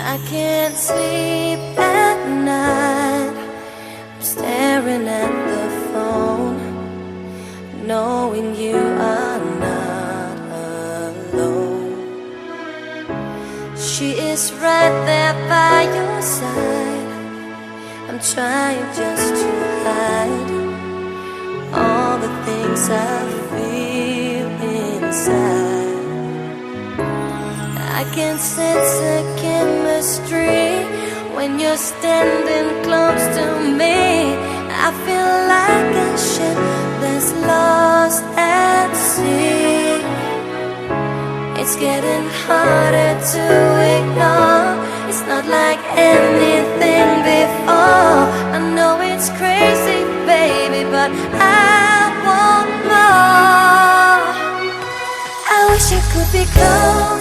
I can't sleep at night. I'm staring at the phone, knowing you are not alone. She is right there by your side. I'm trying just to hide all the things I feel inside. I can sense a chemistry when you're standing close to me. I feel like a ship that's lost at sea. It's getting harder to ignore. It's not like anything before. I know it's crazy, baby, but I want more. I wish I could be close